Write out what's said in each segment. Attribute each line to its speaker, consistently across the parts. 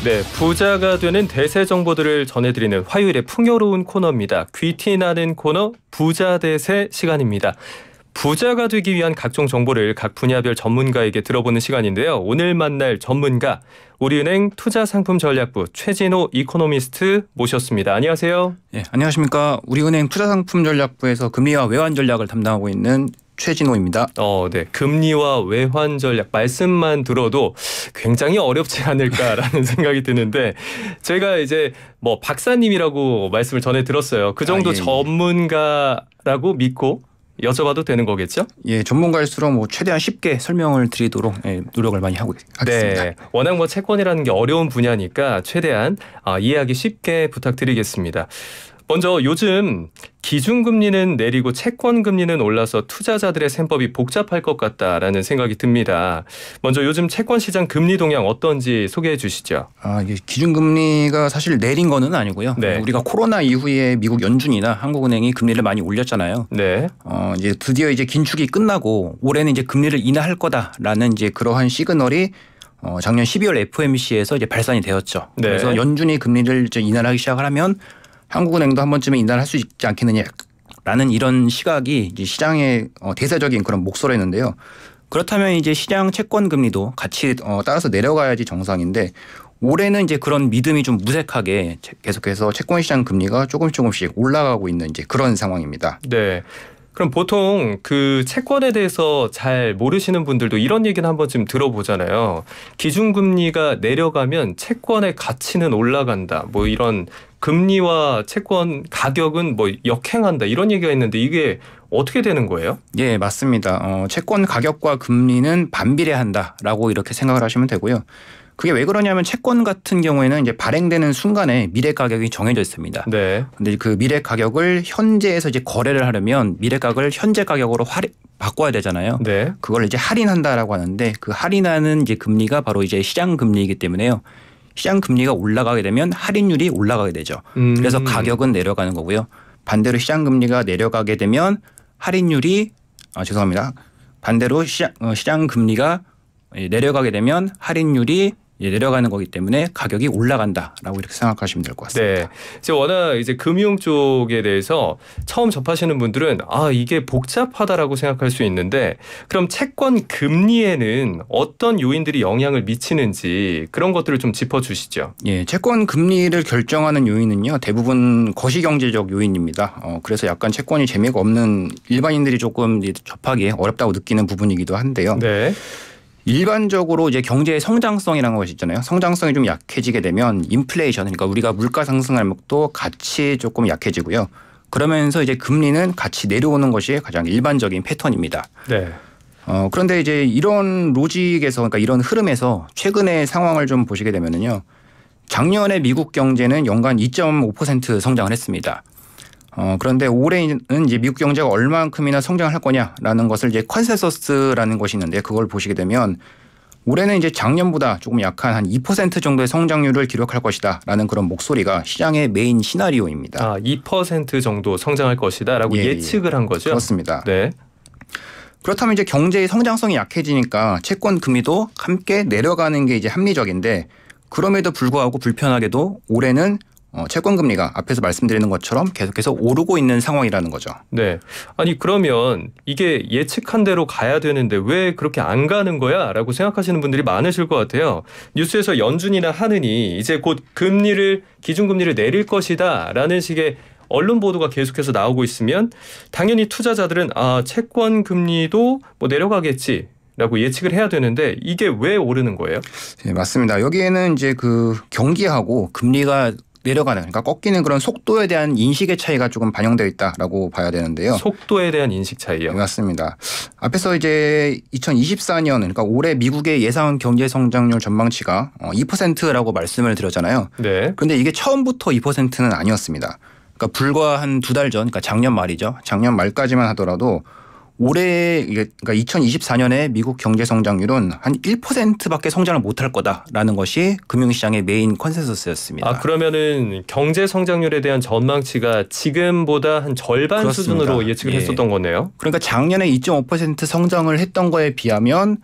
Speaker 1: 네, 부자가 되는 대세 정보들을 전해드리는 화요일의 풍요로운 코너입니다. 귀티나는 코너 부자 대세 시간입니다. 부자가 되기 위한 각종 정보를 각 분야별 전문가에게 들어보는 시간인데요. 오늘 만날 전문가 우리은행 투자상품전략부 최진호 이코노미스트 모셨습니다. 안녕하세요.
Speaker 2: 네, 안녕하십니까. 우리은행 투자상품전략부에서 금리와 외환 전략을 담당하고 있는 최진호입니다.
Speaker 1: 네. 금리와 외환 전략 말씀만 들어도 굉장히 어렵지 않을까라는 생각이 드는데 저희가 이제 뭐 박사님이라고 말씀을 전해 들었어요. 그 정도 전문가라고 믿고 여쭤봐도 되는 거겠죠?
Speaker 2: 예, 전문가일수록 뭐 최대한 쉽게 설명을 드리도록 노력을 많이 하고 있습니다.
Speaker 1: 네, 워낙 뭐 채권이라는 게 어려운 분야니까 최대한 이해하기 쉽게 부탁드리겠습니다. 먼저 요즘 기준금리는 내리고 채권금리는 올라서 투자자들의 셈법이 복잡할 것 같다라는 생각이 듭니다. 먼저 요즘 채권시장 금리 동향 어떤지 소개해 주시죠.
Speaker 2: 이게 기준금리가 사실 내린 거는 아니고요.
Speaker 1: 네.
Speaker 2: 우리가 코로나 이후에 미국 연준이나 한국은행이 금리를 많이 올렸잖아요.
Speaker 1: 네.
Speaker 2: 이제 드디어 이제 긴축이 끝나고 올해는 이제 금리를 인하할 거다라는 이제 그러한 시그널이 작년 12월 FOMC에서 이제 발산이 되었죠.
Speaker 1: 네.
Speaker 2: 그래서 연준이 금리를 이제 인하하기 시작을 하면 한국은행도 한 번쯤에 인하를 할 수 있지 않겠느냐라는 이런 시각이 이제 시장의 대세적인 그런 목소리였는데요. 그렇다면 이제 시장 채권 금리도 같이 따라서 내려가야지 정상인데 올해는 이제 그런 믿음이 좀 무색하게 계속해서 채권 시장 금리가 조금씩 올라가고 있는 이제 그런 상황입니다.
Speaker 1: 네. 그럼 보통 그 채권에 대해서 잘 모르시는 분들도 이런 얘기는 한 번쯤 들어보잖아요. 기준금리가 내려가면 채권의 가치는 올라간다. 뭐 이런 금리와 채권 가격은 뭐 역행한다. 이런 얘기가 있는데 이게 어떻게 되는 거예요?
Speaker 2: 예, 맞습니다. 채권 가격과 금리는 반비례한다라고 이렇게 생각을 하시면 되고요. 그게 왜 그러냐면 채권 같은 경우에는 이제 발행되는 순간에 미래 가격이 정해져 있습니다.
Speaker 1: 네.
Speaker 2: 근데 그 미래 가격을 현재에서 이제 거래를 하려면 미래 가격을 현재 가격으로 바꿔야 되잖아요.
Speaker 1: 네.
Speaker 2: 그걸 이제 할인한다라고 하는데 그 할인하는 이제 금리가 바로 이제 시장 금리이기 때문에요. 시장 금리가 올라가게 되면 할인율이 올라가게 되죠. 그래서 가격은 내려가는 거고요. 반대로 시장 금리가 내려가게 되면 할인율이 반대로 시장 금리가 내려가게 되면 할인율이 내려가는 거기 때문에 가격이 올라간다라고 이렇게 생각하시면 될 것 같습니다.
Speaker 1: 네, 이제 워낙 이제 금융 쪽에 대해서 처음 접하시는 분들은 이게 복잡하다라고 생각할 수 있는데 그럼 채권 금리에는 어떤 요인들이 영향을 미치는지 그런 것들을 좀 짚어주시죠.
Speaker 2: 예, 채권 금리를 결정하는 요인은요 대부분 거시경제적 요인입니다. 그래서 약간 채권이 재미가 없는 일반인들이 조금 접하기 어렵다고 느끼는 부분이기도 한데요.
Speaker 1: 네.
Speaker 2: 일반적으로 이제 경제의 성장성이라는 것이 있잖아요. 성장성이 좀 약해지게 되면 인플레이션, 그러니까 우리가 물가 상승할 것도 같이 조금 약해지고요. 그러면서 이제 금리는 같이 내려오는 것이 가장 일반적인 패턴입니다.
Speaker 1: 네.
Speaker 2: 그런데 이제 이런 로직에서, 그러니까 이런 흐름에서 최근의 상황을 좀 보시게 되면은요. 작년에 미국 경제는 연간 2.5% 성장을 했습니다. 그런데 올해는 이제 미국 경제가 얼마만큼이나 성장을 할 거냐라는 것을 이제 컨센서스라는 것이 있는데 그걸 보시게 되면 올해는 이제 작년보다 조금 약한 한 2% 정도의 성장률을 기록할 것이다라는 그런 목소리가 시장의 메인 시나리오입니다.
Speaker 1: 2% 정도 성장할 것이다라고 예측을 한 거죠?
Speaker 2: 그렇습니다.
Speaker 1: 네.
Speaker 2: 그렇다면 이제 경제의 성장성이 약해지니까 채권 금리도 함께 내려가는 게 이제 합리적인데 그럼에도 불구하고 불편하게도 올해는 채권 금리가 앞에서 말씀드리는 것처럼 계속해서 오르고 있는 상황이라는 거죠.
Speaker 1: 네. 아니 그러면 이게 예측한 대로 가야 되는데 왜 그렇게 안 가는 거야? 라고 생각하시는 분들이 많으실 것 같아요. 뉴스에서 연준이나 하느니 이제 곧 기준금리를 내릴 것이다 라는 식의 언론 보도가 계속해서 나오고 있으면 당연히 투자자들은 채권 금리도 뭐 내려가겠지. 라고 예측을 해야 되는데 이게 왜 오르는 거예요?
Speaker 2: 네, 맞습니다. 여기에는 이제 그 경기하고 금리가 내려가는, 그러니까 꺾이는 그런 속도에 대한 인식의 차이가 조금 반영되어 있다라고 봐야 되는데요.
Speaker 1: 속도에 대한 인식 차이요?
Speaker 2: 네, 맞습니다. 앞에서 이제 2024년, 그러니까 올해 미국의 예상 경제 성장률 전망치가 2%라고 말씀을 드렸잖아요.
Speaker 1: 네.
Speaker 2: 그런데 이게 처음부터 2%는 아니었습니다. 그러니까 불과 한 2달 전, 그러니까 작년 말이죠. 작년 말까지만 하더라도 올해 그러니까 2024년에 미국 경제 성장률은 한 1%밖에 성장을 못할 거다라는 것이 금융시장의 메인 컨센서스였습니다.
Speaker 1: 그러면은 경제 성장률에 대한 전망치가 지금보다 한 절반
Speaker 2: 그렇습니다.
Speaker 1: 수준으로 예측을 했었던 거네요.
Speaker 2: 그러니까 작년에 2.5% 성장을 했던 거에 비하면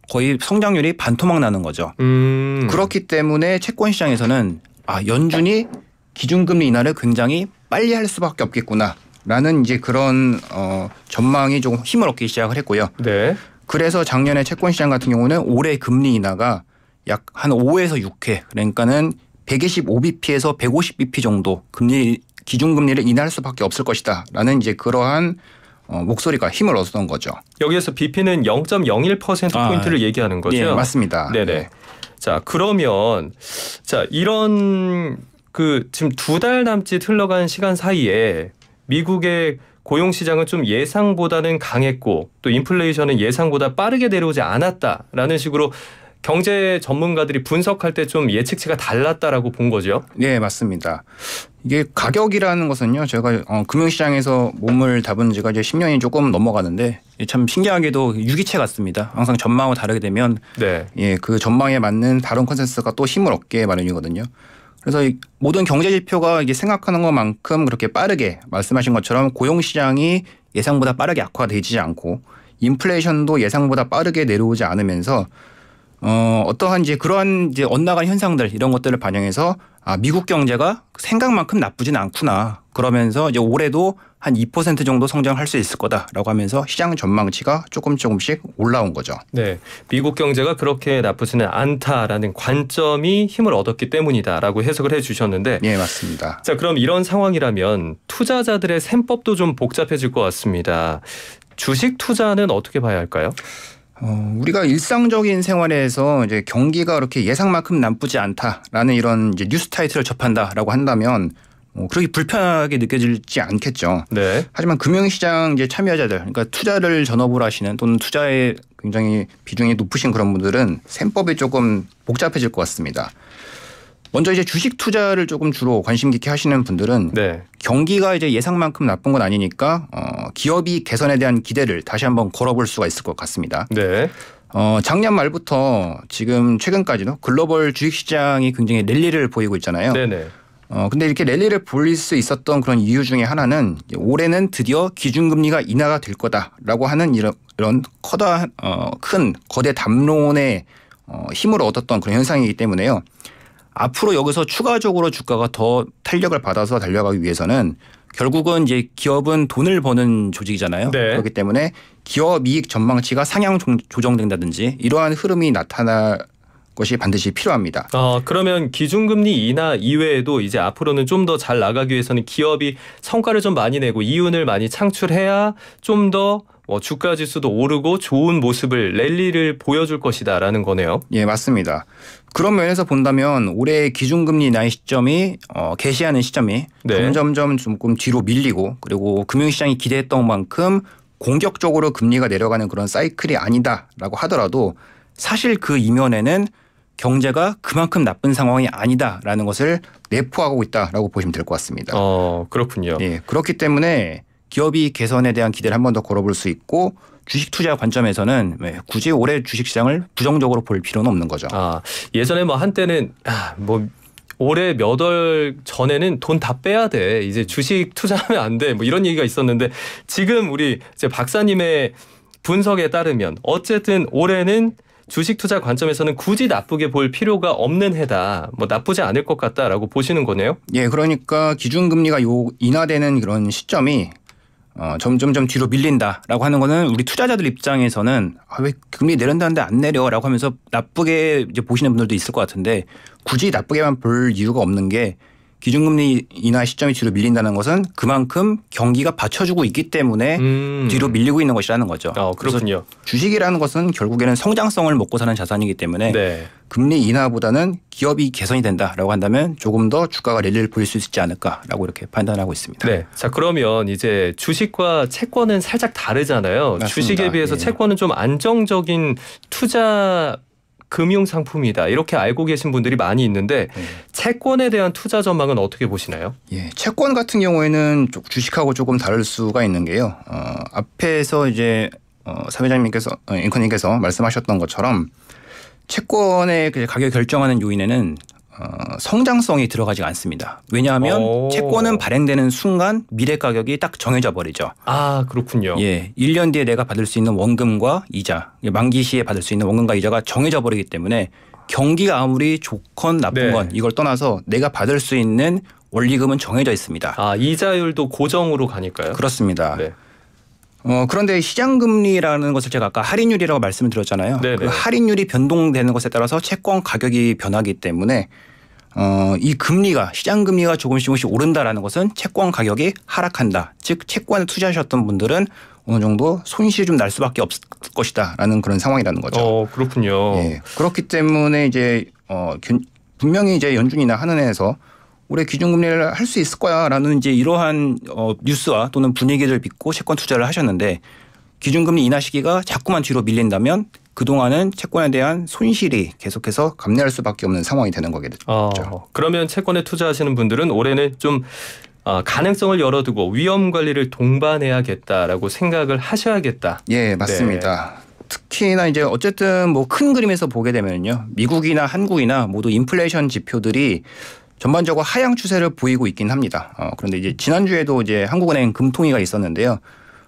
Speaker 2: 거의 성장률이 반토막 나는 거죠. 그렇기 때문에 채권 시장에서는 연준이 기준금리 인하를 굉장히 빨리 할 수밖에 없겠구나라는 이제 그런 전망이 조금 힘을 얻기 시작을 했고요.
Speaker 1: 네.
Speaker 2: 그래서 작년에 채권 시장 같은 경우는 올해 금리 인하가 약 한 5에서 6회 그러니까는 125bp에서 150bp 정도 기준금리를 인하할 수밖에 없을 것이다라는 이제 그러한 목소리가 힘을 얻었던 거죠.
Speaker 1: 여기에서 BP는 0.01%포인트를 얘기하는 거죠?
Speaker 2: 네, 맞습니다.
Speaker 1: 네네.
Speaker 2: 네.
Speaker 1: 자, 그러면 이런 지금 2달 남짓 흘러간 시간 사이에 미국의 고용 시장은 좀 예상보다는 강했고 또 인플레이션은 예상보다 빠르게 내려오지 않았다라는 식으로 경제 전문가들이 분석할 때 좀 예측치가 달랐다라고 본 거죠.
Speaker 2: 네, 맞습니다. 이게 가격이라는 것은요, 제가 금융시장에서 몸을 담은 지가 이제 10년이 조금 넘어가는데 참 신기하게도 유기체 같습니다. 항상 전망을 다르게 되면
Speaker 1: 네.
Speaker 2: 그 전망에 맞는 다른 컨센서스가 또 힘을 얻게 마련이거든요. 그래서 모든 경제 지표가 이게 생각하는 것만큼 그렇게 빠르게 말씀하신 것처럼 고용 시장이 예상보다 빠르게 악화되지 않고 인플레이션도 예상보다 빠르게 내려오지 않으면서 어떠한 이제 그러한 이제 엇나간 현상들 이런 것들을 반영해서 미국 경제가 생각만큼 나쁘진 않구나. 그러면서 이제 올해도 한 2% 정도 성장할 수 있을 거다라고 하면서 시장 전망치가 조금씩 올라온 거죠.
Speaker 1: 네, 미국 경제가 그렇게 나쁘지는 않다라는 관점이 힘을 얻었기 때문이다라고 해석을 해주셨는데,
Speaker 2: 네, 맞습니다.
Speaker 1: 자, 그럼 이런 상황이라면 투자자들의 셈법도 좀 복잡해질 것 같습니다. 주식 투자는 어떻게 봐야 할까요?
Speaker 2: 우리가 일상적인 생활에서 이제 경기가 그렇게 예상만큼 나쁘지 않다라는 이런 이제 뉴스 타이틀을 접한다라고 한다면 그렇게 불편하게 느껴지지 않겠죠.
Speaker 1: 네.
Speaker 2: 하지만 금융시장 이제 참여자들, 그러니까 투자를 전업으로 하시는 또는 투자에 굉장히 비중이 높으신 그런 분들은 셈법이 조금 복잡해질 것 같습니다. 먼저 이제 주식 투자를 조금 주로 관심 깊게 하시는 분들은
Speaker 1: 네.
Speaker 2: 경기가 이제 예상만큼 나쁜 건 아니니까 기업이 개선에 대한 기대를 다시 한번 걸어볼 수가 있을 것 같습니다.
Speaker 1: 네.
Speaker 2: 작년 말부터 지금 최근까지도 글로벌 주식시장이 굉장히 랠리를 보이고 있잖아요.
Speaker 1: 네네.
Speaker 2: 근데 이렇게 랠리를 보일 수 있었던 그런 이유 중에 하나는 올해는 드디어 기준금리가 인하가 될 거다라고 하는 이런 커다란 큰 거대 담론의 힘을 얻었던 그런 현상이기 때문에요. 앞으로 여기서 추가적으로 주가가 더 탄력을 받아서 달려가기 위해서는 결국은 이제 기업은 돈을 버는 조직이잖아요.
Speaker 1: 네.
Speaker 2: 그렇기 때문에 기업 이익 전망치가 상향 조정된다든지 이러한 흐름이 나타날 것이 반드시 필요합니다.
Speaker 1: 그러면 기준금리 인하 이외에도 이제 앞으로는 좀 더 잘 나가기 위해서는 기업이 성과를 좀 많이 내고 이윤을 많이 창출해야 좀 더 주가 지수도 오르고 좋은 모습을 랠리를 보여줄 것이다라는 거네요.
Speaker 2: 예, 맞습니다. 그런 면에서 본다면 올해 기준금리 인하의 시점이 개시하는 시점이
Speaker 1: 네.
Speaker 2: 점점점 조금 뒤로 밀리고 그리고 금융시장이 기대했던 만큼 공격적으로 금리가 내려가는 그런 사이클이 아니다라고 하더라도 사실 그 이면에는 경제가 그만큼 나쁜 상황이 아니다라는 것을 내포하고 있다라고 보시면 될 것 같습니다.
Speaker 1: 그렇군요.
Speaker 2: 예, 그렇기 때문에 기업이 개선에 대한 기대를 한 번 더 걸어볼 수 있고 주식 투자 관점에서는 굳이 올해 주식시장을 부정적으로 볼 필요는 없는 거죠.
Speaker 1: 예전에 한때는 올해 몇 월 전에는 돈 다 빼야 돼. 이제 주식 투자하면 안 돼. 이런 얘기가 있었는데 지금 우리 이제 박사님의 분석에 따르면 어쨌든 올해는 주식 투자 관점에서는 굳이 나쁘게 볼 필요가 없는 해다. 나쁘지 않을 것 같다라고 보시는 거네요.
Speaker 2: 예, 그러니까 기준금리가 인하되는 그런 시점이 점점점 뒤로 밀린다라고 하는 거는 우리 투자자들 입장에서는 왜 금리 내린다는데 안 내려라고 하면서 나쁘게 이제 보시는 분들도 있을 것 같은데 굳이 나쁘게만 볼 이유가 없는 게 기준금리 인하 시점이 뒤로 밀린다는 것은 그만큼 경기가 받쳐주고 있기 때문에 뒤로 밀리고 있는 것이라는 거죠.
Speaker 1: 그렇군요.
Speaker 2: 주식이라는 것은 결국에는 성장성을 먹고 사는 자산이기 때문에
Speaker 1: 네.
Speaker 2: 금리 인하보다는 기업이 개선이 된다라고 한다면 조금 더 주가가 랠리를 보일 수 있지 않을까라고 이렇게 판단하고 있습니다.
Speaker 1: 네. 자, 그러면 이제 주식과 채권은 살짝 다르잖아요.
Speaker 2: 맞습니다.
Speaker 1: 주식에 비해서
Speaker 2: 예.
Speaker 1: 채권은 좀 안정적인 투자 금융 상품이다. 이렇게 알고 계신 분들이 많이 있는데 채권에 대한 투자 전망은 어떻게 보시나요?
Speaker 2: 예, 채권 같은 경우에는 주식하고 조금 다를 수가 있는 게요. 앞에서 이제 사회자님께서 앵커님께서 말씀하셨던 것처럼 채권의 가격 결정하는 요인에는 성장성이 들어가지 않습니다. 왜냐하면
Speaker 1: 오.
Speaker 2: 채권은 발행되는 순간 미래 가격이 딱 정해져 버리죠.
Speaker 1: 아, 그렇군요.
Speaker 2: 예, 1년 뒤에 내가 받을 수 있는 원금과 이자, 만기 시에 받을 수 있는 원금과 이자가 정해져 버리기 때문에 경기가 아무리 좋건 나쁜
Speaker 1: 네.
Speaker 2: 건 이걸 떠나서 내가 받을 수 있는 원리금은 정해져 있습니다.
Speaker 1: 아, 이자율도 고정으로 가니까요.
Speaker 2: 그렇습니다.
Speaker 1: 네.
Speaker 2: 그런데 시장금리라는 것을 제가 아까 할인율이라고 말씀을 드렸잖아요.
Speaker 1: 네네.
Speaker 2: 그 할인율이 변동되는 것에 따라서 채권 가격이 변하기 때문에 이 금리가 시장금리가 조금씩 오른다라는 것은 채권 가격이 하락한다. 즉 채권에 투자하셨던 분들은 어느 정도 손실이 좀 날 수밖에 없을 것이다라는 그런 상황이라는 거죠.
Speaker 1: 그렇군요.
Speaker 2: 예. 그렇기 때문에 이제 분명히 이제 연준이나 한은에서 올해 기준금리를 할 수 있을 거야라는 이제 이러한 뉴스와 또는 분위기를 믿고 채권 투자를 하셨는데 기준금리 인하 시기가 자꾸만 뒤로 밀린다면 그동안은 채권에 대한 손실이 계속해서 감내할 수밖에 없는 상황이 되는 거겠죠.
Speaker 1: 그러면 채권에 투자하시는 분들은 올해는 좀 가능성을 열어두고 위험 관리를 동반해야겠다라고 생각을 하셔야겠다.
Speaker 2: 예, 맞습니다. 특히나 이제 어쨌든 뭐 큰 그림에서 보게 되면요, 미국이나 한국이나 모두 인플레이션 지표들이 전반적으로 하향 추세를 보이고 있긴 합니다. 그런데 이제 지난주에도 이제 한국은행 금통위가 있었는데요.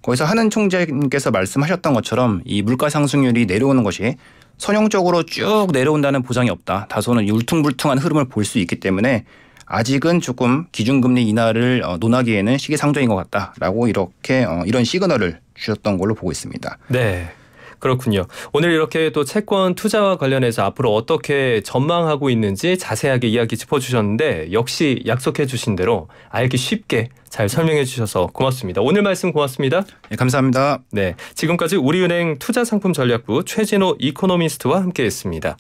Speaker 2: 거기서 한은 총재님께서 말씀하셨던 것처럼 이 물가 상승률이 내려오는 것이 선형적으로 쭉 내려온다는 보장이 없다. 다소는 울퉁불퉁한 흐름을 볼 수 있기 때문에 아직은 조금 기준금리 인하를 논하기에는 시기상조인 것 같다라고 이렇게 이런 시그널을 주셨던 걸로 보고 있습니다.
Speaker 1: 네. 그렇군요. 오늘 이렇게 또 채권 투자와 관련해서 앞으로 어떻게 전망하고 있는지 자세하게 이야기 짚어주셨는데 역시 약속해 주신 대로 알기 쉽게 잘 설명해 주셔서 고맙습니다. 오늘 말씀 고맙습니다.
Speaker 2: 네, 감사합니다.
Speaker 1: 네, 지금까지 우리은행 투자상품전략부 최진호 이코노미스트와 함께했습니다.